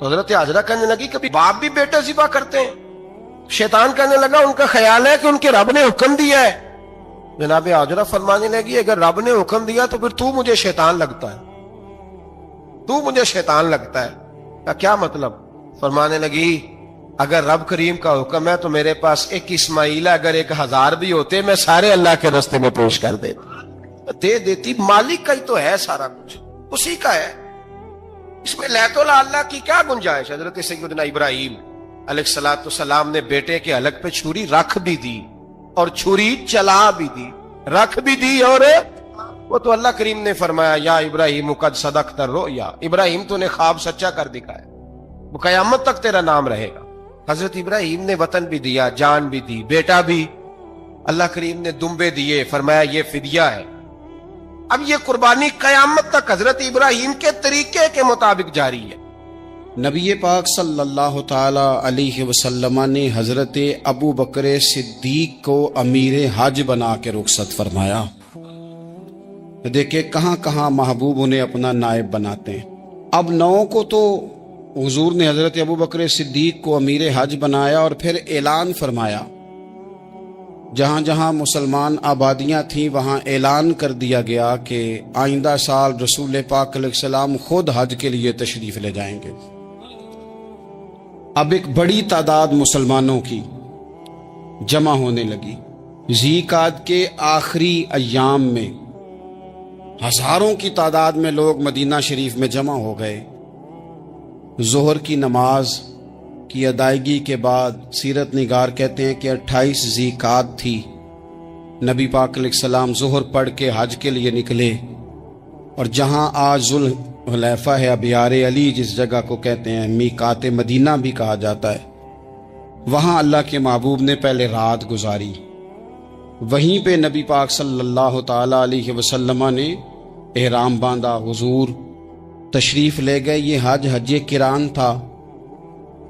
تو حضرت حاجرہ کہنے لگی کبھی باپ بھی بیٹے ذبح کرتے ہیں؟ شیطان کہنے لگا ان کا خیال ہے کہ ان کے رب نے حکم دیا ہے۔ جناب حاجرہ فرمانے لگی اگر رب نے حکم دیا تو پھر تو مجھے شیطان لگتا ہے، تو مجھے شیطان لگتا ہے۔ کیا مطلب؟ فرمانے لگی اگر رب کریم کا حکم ہے تو میرے پاس ایک اسماعیل ہے، اگر 1000 بھی ہوتے میں سارے اللہ کے راستے میں پیش کر دے دیتی۔ مالک کا ہی تو ہے سارا کچھ، اسی کا ہے، اس میں لیت اللہ کی کیا گنجائش؟ حضرت سیدنا ابراہیم علیہ السلام نے بیٹے کے حلق پہ چھری رکھ بھی دی اور چھری چلا بھی دی، رکھ بھی دی، اور وہ تو اللہ کریم نے فرمایا یا ابراہیم قد صدقت الرؤیا، ابراہیم تو نے خواب سچا کر دکھایا، وہ قیامت تک تیرا نام رہے گا۔ حضرت ابراہیم نے وطن بھی دیا، جان بھی دی، بیٹا بھی، اللہ کریم نے دمبے دیے، فرمایا یہ فدیہ ہے۔ اب یہ قربانی قیامت تک حضرت ابراہیم کے طریقے کے مطابق جاری ہے۔ نبی پاک صلی اللہ تعالی علیہ وسلم نے حضرت ابو بکر صدیق کو امیر حج بنا کے رخصت فرمایا۔ دیکھیں کہاں کہاں محبوب انہیں اپنا نائب بناتے ہیں۔ اب 9 کو تو حضور نے حضرت ابو بکر صدیق کو امیر حج بنایا اور پھر اعلان فرمایا، جہاں جہاں مسلمان آبادیاں تھیں وہاں اعلان کر دیا گیا کہ آئندہ سال رسول پاک علیہ السلام خود حج کے لیے تشریف لے جائیں گے۔ اب ایک بڑی تعداد مسلمانوں کی جمع ہونے لگی۔ ذی قعدہ کے آخری ایام میں ہزاروں کی تعداد میں لوگ مدینہ شریف میں جمع ہو گئے۔ ظہر کی نماز کی ادائیگی کے بعد سیرت نگار کہتے ہیں کہ 28 ذی قعدہ تھی، نبی پاک علیہ السلام ظہر پڑھ کے حج کے لیے نکلے، اور جہاں آج ذوالحلیفہ ہے، ابیار علی جس جگہ کو کہتے ہیں، میقات مدینہ بھی کہا جاتا ہے، وہاں اللہ کے محبوب نے پہلے رات گزاری۔ وہیں پہ نبی پاک صلی اللہ تعالی علیہ وسلم نے احرام باندھا، حضور تشریف لے گئے۔ یہ حج قران تھا۔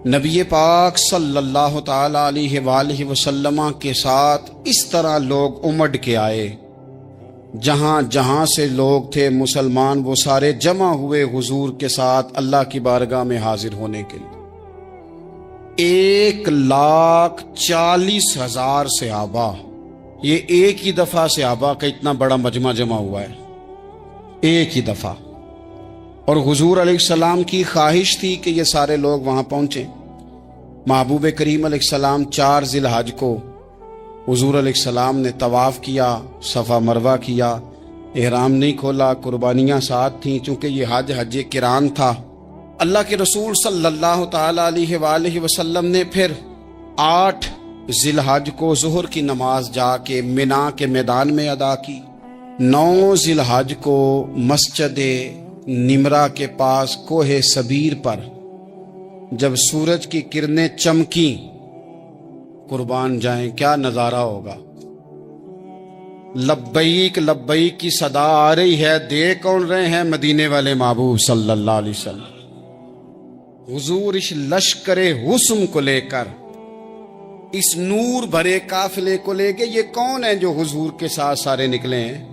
نبی پاک صلی اللہ تعالی علیہ وآلہ وسلم کے ساتھ اس طرح لوگ امڈ کے آئے، جہاں جہاں سے لوگ تھے مسلمان وہ سارے جمع ہوئے حضور کے ساتھ اللہ کی بارگاہ میں حاضر ہونے کے لیے۔ 1,40,000 صحابہ، یہ ایک ہی دفعہ صحابہ کا اتنا بڑا مجمع جمع ہوا ہے، ایک ہی دفعہ۔ اور حضور علیہ السلام کی خواہش تھی کہ یہ سارے لوگ وہاں پہنچیں۔ محبوب کریم علیہ السلام 4 ذی الحج کو حضور علیہ السلام نے طواف کیا، صفا مروہ کیا، احرام نہیں کھولا، قربانیاں ساتھ تھیں، چونکہ یہ حج قران تھا۔ اللہ کے رسول صلی اللہ تعالی علیہ وآلہ وسلم نے پھر 8 ذی الحج کو ظہر کی نماز جا کے منا کے میدان میں ادا کی۔ 9 ذی الحج کو مسجد نمرہ کے پاس کوہ سبیر پر جب سورج کی کرنیں چمکیں، قربان جائیں کیا نظارہ ہوگا۔ لبیک لبیک کی صدا آ رہی ہے، دے کون رہے ہیں؟ مدینے والے محبوب صلی اللہ علیہ وسلم۔ حضور اس لشکر حسن کو لے کر، اس نور بھرے قافلے کو لے کے، یہ کون ہے جو حضور کے ساتھ سارے نکلے ہیں؟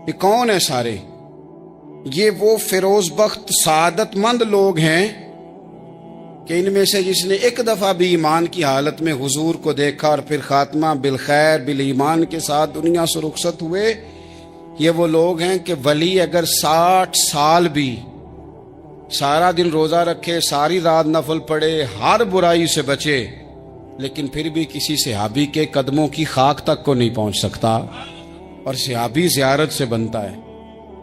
یہ کون ہے سارے؟ یہ وہ فیروز بخت سعادت مند لوگ ہیں کہ ان میں سے جس نے ایک دفعہ بھی ایمان کی حالت میں حضور کو دیکھا اور پھر خاتمہ بالخیر بالایمان کے ساتھ دنیا سے رخصت ہوئے، یہ وہ لوگ ہیں کہ ولی اگر 60 سال بھی سارا دن روزہ رکھے، ساری رات نفل پڑھے، ہر برائی سے بچے، لیکن پھر بھی کسی صحابی کے قدموں کی خاک تک کو نہیں پہنچ سکتا۔ اور صحابی زیارت سے بنتا ہے،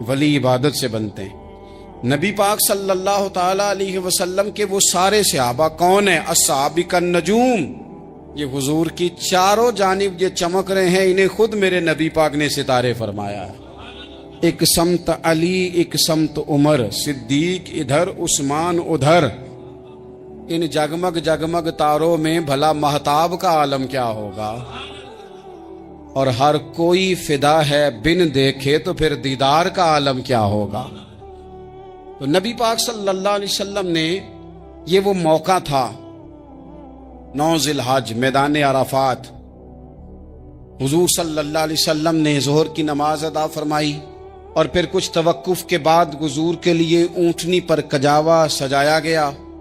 ولی عبادت سے بنتے ہیں۔ نبی پاک صلی اللہ تعالی علیہ وسلم کے وہ سارے صحابہ کون ہیں؟ السابق النجوم، یہ حضور کی چاروں جانب یہ چمک رہے ہیں، انہیں خود میرے نبی پاک نے ستارے فرمایا ہے۔ ایک سمت علی، ایک سمت عمر، صدیق ادھر، عثمان ادھر۔ ان جگمگ جگمگ تاروں میں بھلا مہتاب کا عالم کیا ہوگا؟ اور ہر کوئی فدا ہے بن دیکھے تو پھر دیدار کا عالم کیا ہوگا؟ تو نبی پاک صلی اللہ علیہ وسلم نے یہ وہ موقع تھا، 9 ذی الحج میدان عرفات، حضور صلی اللہ علیہ وسلم نے ظہر کی نماز ادا فرمائی اور پھر کچھ توقف کے بعد حضور کے لیے اونٹنی پر کجاوا سجایا گیا۔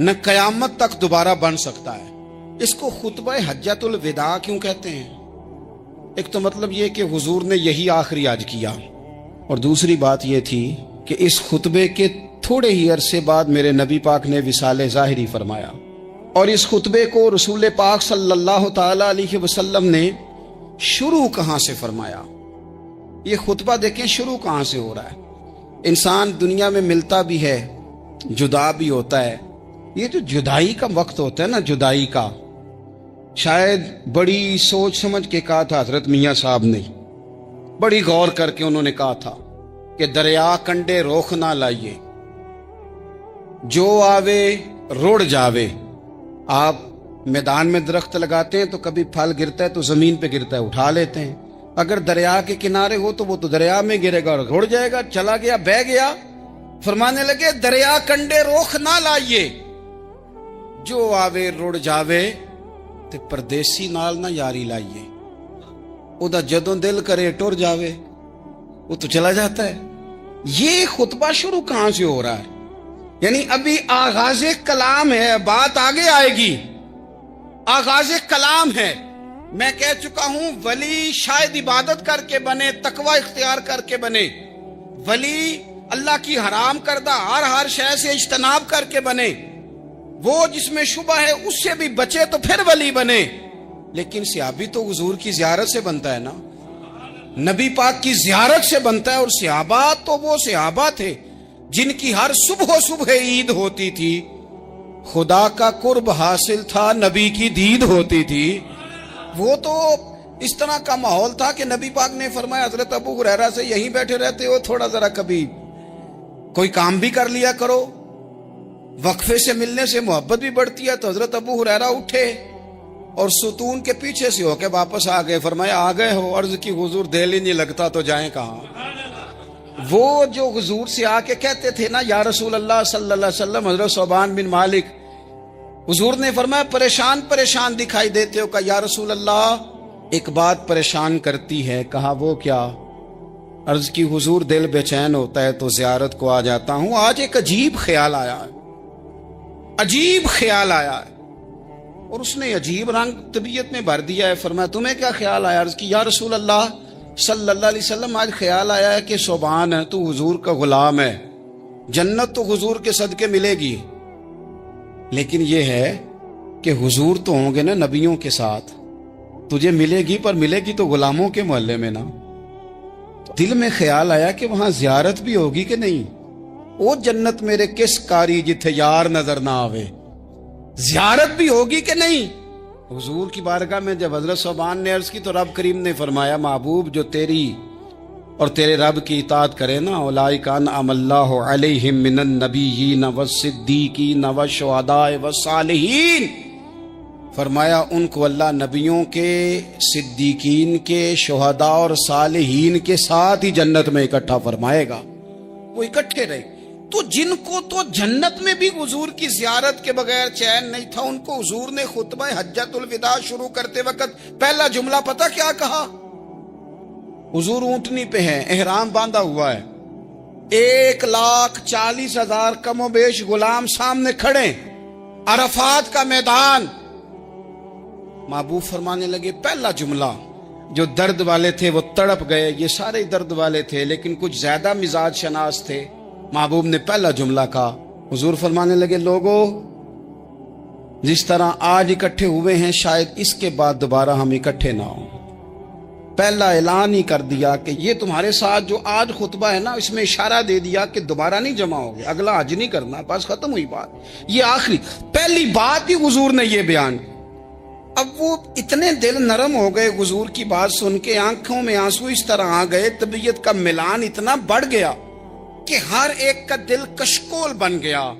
نہ قیامت تک دوبارہ بن سکتا ہے۔ اس کو خطبہ حجۃ الوداع کیوں کہتے ہیں؟ ایک تو مطلب یہ کہ حضور نے یہی آخری حج کیا، اور دوسری بات یہ تھی کہ اس خطبے کے تھوڑے ہی عرصے بعد میرے نبی پاک نے وصال ظاہری فرمایا، اور اس خطبے کو رسول پاک صلی اللہ تعالی علیہ وسلم نے شروع کہاں سے فرمایا؟ یہ خطبہ دیکھیں شروع کہاں سے ہو رہا ہے۔ انسان دنیا میں ملتا بھی ہے، جدا بھی ہوتا ہے، یہ جو جدائی کا وقت ہوتا ہے نا، جدائی کا، شاید بڑی سوچ سمجھ کے کہا تھا حضرت میاں صاحب نے، بڑی غور کر کے انہوں نے کہا تھا کہ دریا کنڈے روخ نہ لائیے، جو آوے رڑ جاوے۔ آپ میدان میں درخت لگاتے ہیں تو کبھی پھل گرتا ہے تو زمین پہ گرتا ہے، اٹھا لیتے ہیں۔ اگر دریا کے کنارے ہو تو وہ تو دریا میں گرے گا اور رڑ جائے گا، چلا گیا، بہہ گیا۔ فرمانے لگے دریا کنڈے روخ نہ لائیے، جو آوے رڑ جاوے، تے پردیسی نال نہ یاری لائیے، او دا جدوں دل کرے ٹر جاوے، وہ تو چلا جاتا ہے۔ یہ خطبہ شروع کہاں سے ہو رہا ہے؟ یعنی ابھی آغاز کلام ہے، بات آگے آئے گی، آغاز کلام ہے۔ میں کہہ چکا ہوں ولی شاید عبادت کر کے بنے، تقوی اختیار کر کے بنے، ولی اللہ کی حرام کردہ ہر شے سے اجتناب کر کے بنے، وہ جس میں شبہ ہے اس سے بھی بچے تو پھر ولی بنے۔ لیکن صحابی تو حضور کی زیارت سے بنتا ہے نا، نبی پاک کی زیارت سے بنتا ہے، اور صحابہ تو وہ صحابہ تھے جن کی ہر صبح عید ہوتی تھی، خدا کا قرب حاصل تھا، نبی کی دید ہوتی تھی۔ وہ تو اس طرح کا ماحول تھا کہ نبی پاک نے فرمایا حضرت ابو ہریرہ سے یہیں بیٹھے رہتے ہو، تھوڑا ذرا کبھی کوئی کام بھی کر لیا کرو، وقفے سے ملنے سے محبت بھی بڑھتی ہے۔ تو حضرت ابو ہریرہ اٹھے اور ستون کے پیچھے سے ہو کے واپس آ گئے، فرمایا آ گئے ہو؟ عرض کی حضور دل ہی نہیں لگتا تو جائیں کہاں؟ وہ جو حضور سے آ کے کہتے تھے نا یا رسول اللہ صلی اللہ علیہ وسلم، حضرت صوبان بن مالک، حضور نے فرمایا پریشان پریشان دکھائی دیتے ہو، کہا یا رسول اللہ ایک بات پریشان کرتی ہے۔ کہا وہ کیا؟ عرض کی حضور دل بے چین ہوتا ہے تو زیارت کو آ جاتا ہوں، آج ایک عجیب خیال آیا ہے، عجیب خیال آیا ہے، اور اس نے عجیب رنگ طبیعت میں بھر دیا ہے۔ فرمایا تمہیں کیا خیال آیا؟ عرض کی یا رسول اللہ صلی اللہ علیہ وسلم آج خیال آیا ہے کہ صوبان ہے تو حضور کا غلام ہے، جنت تو حضور کے صدقے ملے گی، لیکن یہ ہے کہ حضور تو ہوں گے نا نبیوں کے ساتھ، تجھے ملے گی پر ملے گی تو غلاموں کے محلے میں نا۔ دل میں خیال آیا کہ وہاں زیارت بھی ہوگی کہ نہیں، وہ جنت میرے کس کاری جتھے یار نظر نہ آوے، زیارت بھی ہوگی کہ نہیں۔ حضور کی بارگاہ میں جب حضرت صوبان نے عرض کی تو رب کریم نے فرمایا محبوب جو تیری اور تیرے رب کی اطاعت کرے نا، اولئک انعم اللہ علیہم من النبیین والصدیقین والشہداء والصالحین، فرمایا ان کو اللہ نبیوں کے، صدیقین کے، شہداء اور صالحین کے ساتھ ہی جنت میں اکٹھا فرمائے گا، وہ اکٹھے رہے۔ تو جن کو تو جنت میں بھی حضور کی زیارت کے بغیر چین نہیں تھا، ان کو حضور نے خطبہ حجۃ الوداع شروع کرتے وقت پہلا جملہ پتہ کیا کہا؟ حضور اونٹنی پہ ہیں، احرام باندھا ہوا ہے، 1,40,000 کم و بیش غلام سامنے کھڑے، عرفات کا میدان۔ محبوب فرمانے لگے پہلا جملہ، جو درد والے تھے وہ تڑپ گئے، یہ سارے درد والے تھے لیکن کچھ زیادہ مزاج شناس تھے۔ محبوب نے پہلا جملہ کہا، حضور فرمانے لگے لوگو جس طرح آج اکٹھے ہوئے ہیں شاید اس کے بعد دوبارہ ہم اکٹھے نہ ہوں۔ پہلا اعلان ہی کر دیا کہ یہ تمہارے ساتھ جو آج خطبہ ہے نا، اس میں اشارہ دے دیا کہ دوبارہ نہیں جمع ہوگے، اگلا حج نہیں کرنا، بس ختم ہوئی بات، یہ آخری پہلی بات ہی حضور نے یہ بیان۔ اب وہ اتنے دل نرم ہو گئے حضور کی بات سن کے، آنکھوں میں آنسو اس طرح آ گئے، طبیعت کا ملان اتنا بڑھ گیا کہ ہر ایک کا دل کشکول بن گیا،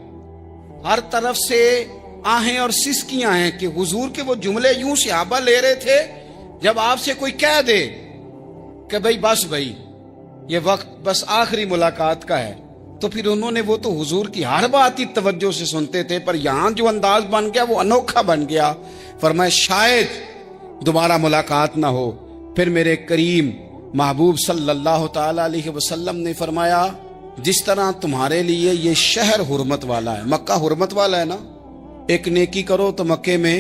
ہر طرف سے آہیں اور سسکیاں ہیں کہ حضور کے وہ جملے یوں صحابہ لے رہے تھے جب آپ سے کوئی کہہ دے کہ بھائی یہ وقت بس آخری ملاقات کا ہے، تو پھر انہوں نے وہ تو حضور کی ہر بات ہی توجہ سے سنتے تھے، پر یہاں جو انداز بن گیا وہ انوکھا بن گیا۔ فرمایا شاید دوبارہ ملاقات نہ ہو۔ پھر میرے کریم محبوب صلی اللہ تعالی علیہ وسلم نے فرمایا جس طرح تمہارے لیے یہ شہر حرمت والا ہے، مکہ حرمت والا ہے نا، ایک نیکی کرو تو مکے میں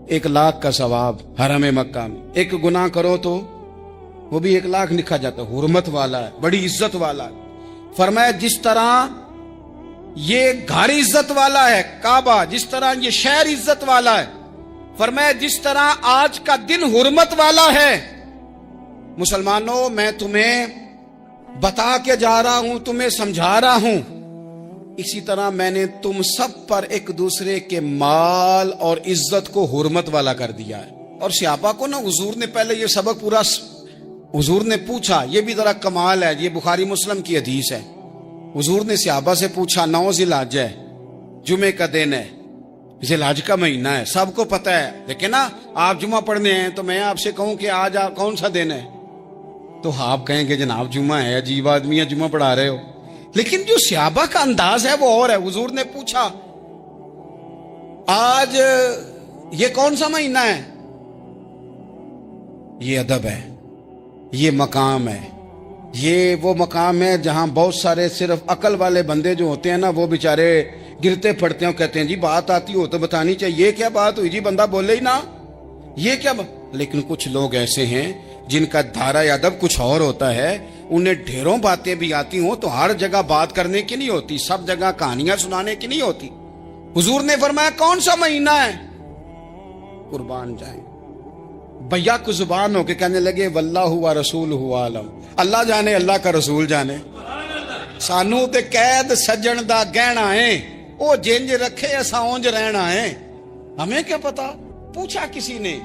1,00,000 کا ثواب حرم مکہ میں، ایک گناہ کرو تو وہ بھی 1,00,000 لکھا جاتا ہے، حرمت والا ہے، بڑی عزت والا ہے۔ فرمایا جس طرح یہ گھر عزت والا ہے کعبہ، جس طرح یہ شہر عزت والا ہے، فرمایا جس طرح آج کا دن حرمت والا ہے، مسلمانوں میں تمہیں بتا کے جا رہا ہوں، تمہیں سمجھا رہا ہوں، اسی طرح میں نے تم سب پر ایک دوسرے کے مال اور عزت کو حرمت والا کر دیا ہے۔ اور صحابہ کو نا حضور نے پہلے یہ سبق پورا، حضور نے پوچھا، یہ بھی ذرا کمال ہے، یہ بخاری مسلم کی حدیث ہے، حضور نے صحابہ سے پوچھا 9 ذی الحجہ ہے، جمعے کا دن ہے، ذی الحج کا مہینہ ہے، سب کو پتہ ہے، لیکن نا آپ جمعہ پڑھنے ہیں تو میں آپ سے کہوں کہ آج آپ کون سا دن ہے تو آپ کہیں کہ جناب جمعہ ہے، عجیب آدمی ہے، جمعہ پڑھا رہے ہو۔ لیکن جو صحابہ کا انداز ہے وہ اور ہے۔ حضور نے پوچھا آج یہ کون سا مہینہ ہے؟ یہ ادب ہے، یہ مقام ہے، یہ وہ مقام ہے جہاں بہت سارے صرف عقل والے بندے جو ہوتے ہیں نا وہ بیچارے گرتے پڑتے ہیں، کہتے ہیں جی بات آتی ہو تو بتانی چاہیے، یہ کیا بات ہوئی جی، بندہ بولے ہی نا، یہ کیا لیکن کچھ لوگ ایسے ہیں جن کا دھارا ادب کچھ اور ہوتا ہے، انہیں ڈھیروں باتیں بھی آتی ہوں تو ہر جگہ بات کرنے کی نہیں ہوتی، سب جگہ کہانیاں سنانے کی نہیں ہوتی۔ حضور نے فرمایا کون سا مہینہ ہے؟ قربان جائیں، بھیا کو زبان ہو کے کہنے لگے واللہ و رسولہ عالم، اللہ جانے اللہ کا رسول جانے، سانو تے قید سجن دا گہنا ہے، او جنج رکھے اساں اونج رہنا ہے، ہمیں کیا پتا؟ پوچھا کسی نے،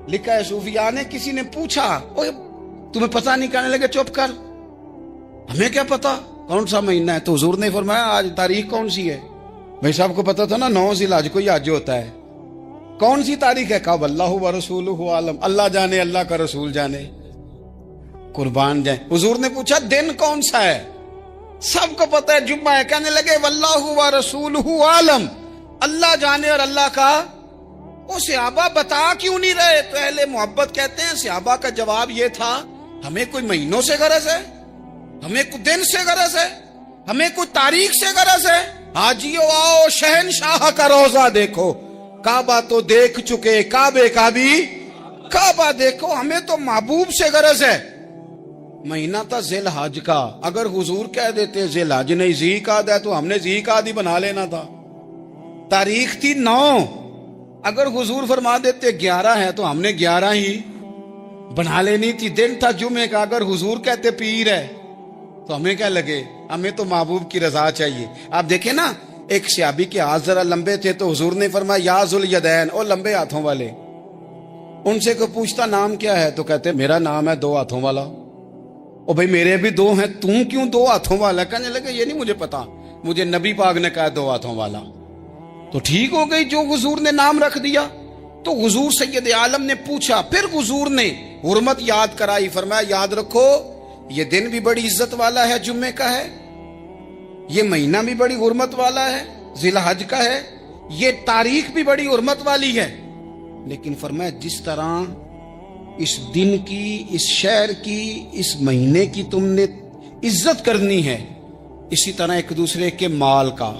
لکھا ہے صوفیاء نے، کسی نے پوچھا تمہیں پتہ نہیں، کہنے لگے چپ کر، ہمیں کیا پتا کون سا مہینہ ہے؟ تو حضور نے فرمایا آج تاریخ کون سی ہے؟ بھائی صاحب کو پتا تھا نا 9 ذی الحج کو ہی حج ہوتا ہے، کون سی تاریخ ہے؟ کہا واللہ و رسولہ عالم، اللہ جانے اللہ کا رسول جانے، قربان جائیں۔ حضور نے پوچھا دن کون سا ہے؟ سب کو پتا ہے جمعہ ہے، کہنے لگے واللہ و رسولہ عالم، اللہ جانے اور اللہ کا۔ وہ صحابہ بتا کیوں نہیں رہے؟ تو اہل محبت کہتے ہیں صحابہ کا جواب یہ تھا ہمیں کوئی مہینوں سے غرض ہے، ہمیں کوئی دن سے غرض ہے، ہمیں کوئی تاریخ سے غرض ہے؟ حاجیو آؤ شہنشاہ کا روزہ دیکھو، کعبہ تو دیکھ چکے، کعبے کا بھی کعبہ دیکھو، ہمیں تو محبوب سے غرض ہے۔ مہینہ تھا ذی الحج کا، اگر حضور کہہ دیتے ذی الحج نہیں ذی قعدہ ہے تو ہم نے ذی قعدہ بنا لینا تھا۔ تاریخ تھی 9، اگر حضور فرما دیتے 11 ہے تو ہم نے 11 ہی بنا لینی تھی۔ دن تھا جمعے کا، اگر حضور کہتے پیر ہے تو ہمیں کیا لگے؟ ہمیں تو محبوب کی رضا چاہیے۔ آپ دیکھیں نا، ایک صحابی کے ہاتھ ذرا لمبے تھے تو حضور نے فرمایا یا ذوالیدین، او لمبے ہاتھوں والے۔ ان سے کوئی پوچھتا نام کیا ہے تو کہتے میرا نام ہے 2 ہاتھوں والا۔ او بھائی میرے بھی 2 ہیں، تم کیوں 2 ہاتھوں والا؟ کہنے لگے یہ نہیں مجھے پتا، مجھے نبی پاک نے کہا 2 ہاتھوں والا۔ تو ٹھیک ہو گئی جو حضور نے نام رکھ دیا۔ تو حضور سید عالم نے پوچھا، پھر حضور نے حرمت یاد کرائی، فرمایا یاد رکھو یہ دن بھی بڑی عزت والا ہے، جمعے کا ہے، یہ مہینہ بھی بڑی حرمت والا ہے، ذی الحج کا ہے، یہ تاریخ بھی بڑی حرمت والی ہے، لیکن فرمایا جس طرح اس دن کی، اس شہر کی، اس مہینے کی تم نے عزت کرنی ہے، اسی طرح ایک دوسرے کے مال کا،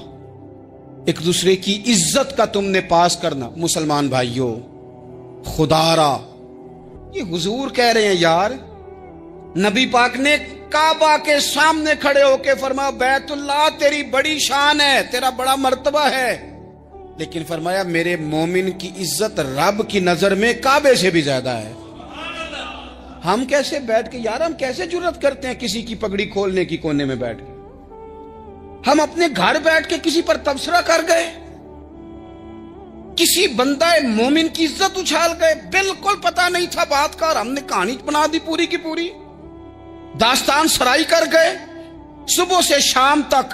ایک دوسرے کی عزت کا تم نے پاس کرنا۔ مسلمان بھائیوں، خدا را یہ حضور کہہ رہے ہیں یار، نبی پاک نے کعبہ کے سامنے کھڑے ہو کے فرمایا بیت اللہ تیری بڑی شان ہے، تیرا بڑا مرتبہ ہے، لیکن فرمایا میرے مومن کی عزت رب کی نظر میں کعبے سے بھی زیادہ ہے۔ ہم کیسے بیٹھ کے یار، ہم کیسے جرأت کرتے ہیں کسی کی پگڑی کھولنے کی کونے میں بیٹھ کے؟ ہم اپنے گھر بیٹھ کے کسی پر تبصرہ کر گئے، کسی بندہ مومن کی عزت اچھال گئے، بالکل پتہ نہیں تھا بات کا اور ہم نے کہانی بنا دی پوری کی پوری، داستان سرائی کر گئے۔ صبح سے شام تک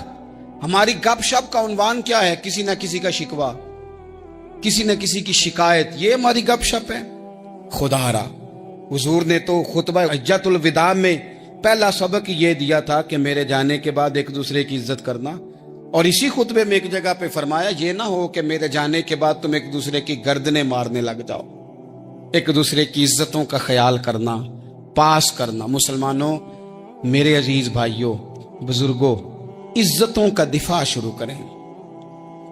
ہماری گپ شپ کا عنوان کیا ہے؟ کسی نہ کسی کا شکوہ، کسی نہ کسی کی شکایت، یہ ہماری گپ شپ ہے۔ خدا را حضور نے تو خطبہ حجۃ الوداع میں پہلا سبق یہ دیا تھا کہ میرے جانے کے بعد ایک دوسرے کی عزت کرنا، اور اسی خطبے میں ایک جگہ پہ فرمایا یہ نہ ہو کہ میرے جانے کے بعد تم ایک دوسرے کی گردنیں مارنے لگ جاؤ، ایک دوسرے کی عزتوں کا خیال کرنا، پاس کرنا۔ مسلمانوں، میرے عزیز بھائیوں، بزرگوں، عزتوں کا دفاع شروع کریں،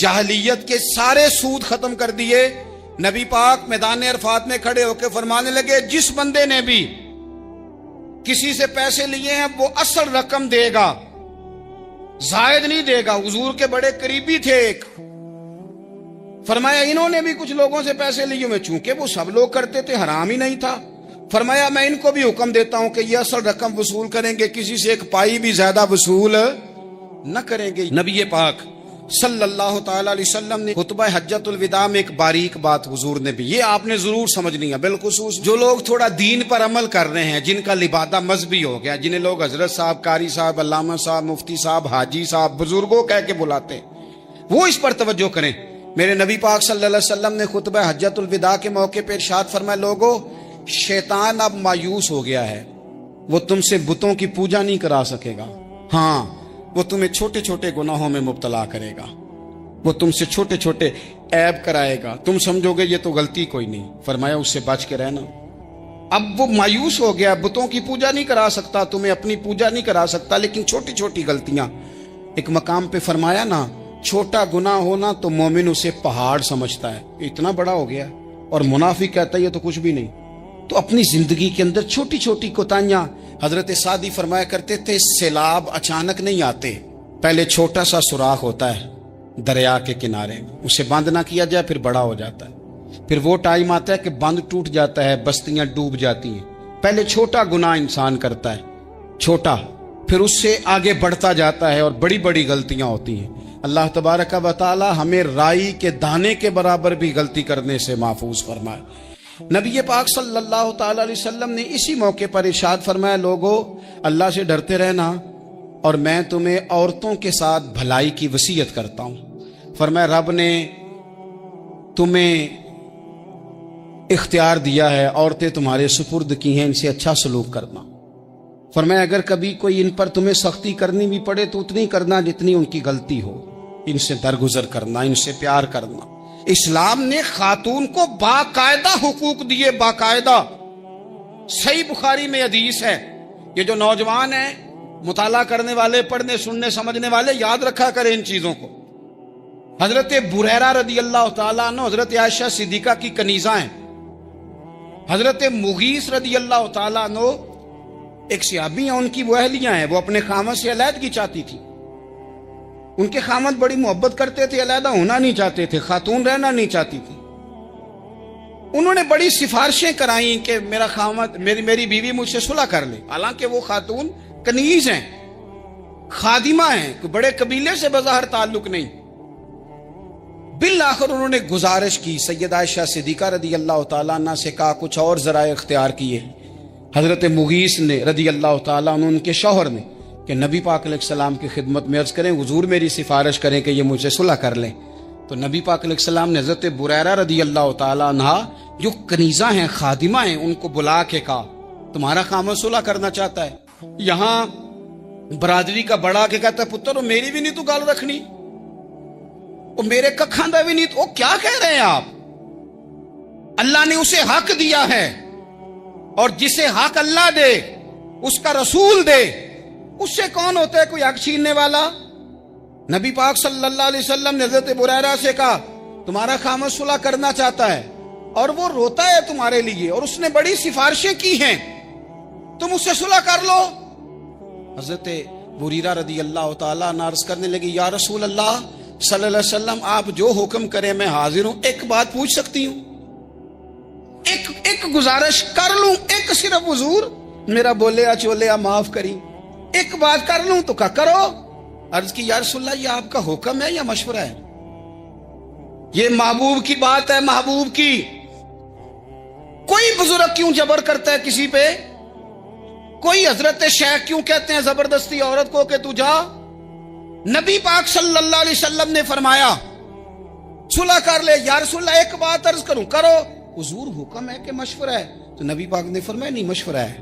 جاہلیت کے سارے سود ختم کر دیے. نبی پاک میدان عرفات میں کھڑے ہو کے فرمانے لگے جس بندے نے بھی کسی سے پیسے لیے ہیں وہ اصل رقم دے گا, زائد نہیں دے گا. حضور کے بڑے قریبی تھے ایک, فرمایا انہوں نے بھی کچھ لوگوں سے پیسے لیے ہوئے, چونکہ وہ سب لوگ کرتے تھے, حرام ہی نہیں تھا. فرمایا میں ان کو بھی حکم دیتا ہوں کہ یہ اصل رقم وصول کریں گے, کسی سے ایک پائی بھی زیادہ وصول نہ کریں گے. نبی پاک صلی اللہ تعالی علیہ وسلم نے خطبہ حجۃ الوداع میں ایک باریک بات حضور نے بھی, یہ آپ نے ضرور سمجھنی ہے, بالخصوص جو لوگ تھوڑا دین پر عمل کر رہے ہیں, جن کا لبادہ مذہبی ہو گیا, جنہیں لوگ حضرت صاحب, قاری صاحب, علامہ صاحب, مفتی صاحب, حاجی صاحب, بزرگوں کہہ کے بلاتے ہیں, وہ اس پر توجہ کریں. میرے نبی پاک صلی اللہ علیہ وسلم نے خطبہ حجۃ الوداع کے موقع پہ ارشاد فرمایا, لوگو شیطان اب مایوس ہو گیا ہے, وہ تم سے بتوں کی پوجا نہیں کرا سکے گا, ہاں وہ تمہیں چھوٹے چھوٹے گناہوں میں مبتلا کرے گا, وہ تم سے چھوٹے چھوٹے عیب کرائے گا, تم سمجھو گے یہ تو غلطی کوئی نہیں. فرمایا اس سے بچ کے رہنا. اب وہ مایوس ہو گیا, بتوں کی پوجا نہیں کرا سکتا, تمہیں اپنی پوجا نہیں کرا سکتا, لیکن چھوٹی چھوٹی غلطیاں. ایک مقام پہ فرمایا نا, چھوٹا گناہ ہونا تو مومن اسے پہاڑ سمجھتا ہے, اتنا بڑا ہو گیا, اور منافق کہتا ہے یہ تو کچھ بھی نہیں. تو اپنی زندگی کے اندر چھوٹی چھوٹی کوتاہیاں, حضرت سعدی فرمایا کرتے تھے سیلاب اچانک نہیں آتے, پہلے چھوٹا سا سوراخ ہوتا ہے دریا کے کنارے, اسے بند نہ کیا جائے پھر بڑا ہو جاتا ہے, پھر وہ ٹائم آتا ہے کہ بند ٹوٹ جاتا ہے, بستیاں ڈوب جاتی ہیں. پہلے چھوٹا گناہ انسان کرتا ہے, چھوٹا, پھر اس سے آگے بڑھتا جاتا ہے اور بڑی بڑی غلطیاں ہوتی ہیں. اللہ تبارک و تعالی ہمیں رائی کے دانے کے برابر بھی غلطی کرنے سے محفوظ فرمائے. نبی پاک صلی اللہ تعالی علیہ وسلم نے اسی موقع پر ارشاد فرمایا, لوگو اللہ سے ڈرتے رہنا, اور میں تمہیں عورتوں کے ساتھ بھلائی کی وصیت کرتا ہوں. فرمایا رب نے تمہیں اختیار دیا ہے, عورتیں تمہارے سپرد کی ہیں, ان سے اچھا سلوک کرنا. فرمایا اگر کبھی کوئی ان پر تمہیں سختی کرنی بھی پڑے تو اتنی کرنا جتنی ان کی غلطی ہو, ان سے درگزر کرنا, ان سے پیار کرنا. اسلام نے خاتون کو باقاعدہ حقوق دیے, باقاعدہ. صحیح بخاری میں حدیث ہے, یہ جو نوجوان ہیں, مطالعہ کرنے والے, پڑھنے سننے سمجھنے والے, یاد رکھا کریں ان چیزوں کو. حضرت بریرہ رضی اللہ تعالیٰ عنہ حضرت عائشہ صدیقہ کی کنیزہ ہیں. حضرت مغیث رضی اللہ تعالیٰ عنہ ایک صحابی ہیں, ان کی وہ اہلیہ ہیں, وہ اپنے خامد سے علیحدگی چاہتی تھی. ان کے خامد بڑی محبت کرتے تھے, علیحدہ ہونا نہیں چاہتے تھے, خاتون رہنا نہیں چاہتی تھی. انہوں نے بڑی سفارشیں کرائیں کہ میرا خامد, میری بیوی مجھ سے صلح کر لے, حالانکہ وہ خاتون کنیز ہیں, خادمہ ہیں, کوئی بڑے قبیلے سے بظاہر تعلق نہیں. بالآخر انہوں نے گزارش کی, سیدہ عائشہ صدیقہ رضی اللہ تعالیٰ عنہ سے کہا کچھ اور ذرائع اختیار کیے. حضرت مغیث نے رضی اللہ تعالیٰ عنہ, ان کے شوہر نے, کہ نبی پاک علیہ السلام کی خدمت میں عرض کریں حضور میری سفارش کریں کہ یہ مجھ سے صلح کر لیں. تو نبی پاک علیہ السلام نے حضرت بریرہ رضی اللہ تعالیٰ عنہ جو کنیزہ ہیں, خادمہ ہیں, ان کو بلا کے کہا تمہارا خامد صلح کرنا چاہتا ہے. یہاں برادری کا بڑا کے کہتا ہے پتر میری بھی نہیں تو گال رکھنی, وہ میرے ککھاں دا بھی نہیں تو, کیا کہہ رہے ہیں آپ؟ اللہ نے اسے حق دیا ہے, اور جسے حق اللہ دے اس کا رسول دے, اس سے کون ہوتا ہے کوئی حق چھیننے والا؟ نبی پاک صلی اللہ علیہ وسلم نے حضرت بریرہ سے کہا تمہارا خامد صلح کرنا چاہتا ہے اور وہ روتا ہے تمہارے لیے, اور اس نے بڑی سفارشیں کی ہیں, تم اس سے صلح کر لو. حضرت بریرہ رضی اللہ تعالیٰ عنہ عرض کرنے لگی یا رسول اللہ صلی اللہ علیہ وسلم آپ جو حکم کریں میں حاضر ہوں, ایک بات پوچھ سکتی ہوں, ایک گزارش کر لوں, ایک صرف حضور میرا بولیا چولیا معاف کری, ایک بات کر لوں؟ تو کہا کرو. عرض کی یا رسول اللہ یہ آپ کا حکم ہے یا مشورہ ہے؟ یہ محبوب کی بات ہے, محبوب کی. کوئی بزرگ کیوں جبر کرتا ہے کسی پہ؟ کوئی حضرت شیخ کیوں کہتے ہیں زبردستی عورت کو کہ تو جا؟ نبی پاک صلی اللہ علیہ وسلم نے فرمایا صلح کر لے. یا رسول اللہ ایک بات عرض کروں؟ کرو. حضور حکم ہے کہ مشورہ ہے؟ تو نبی پاک نے فرمایا نہیں مشورہ ہے.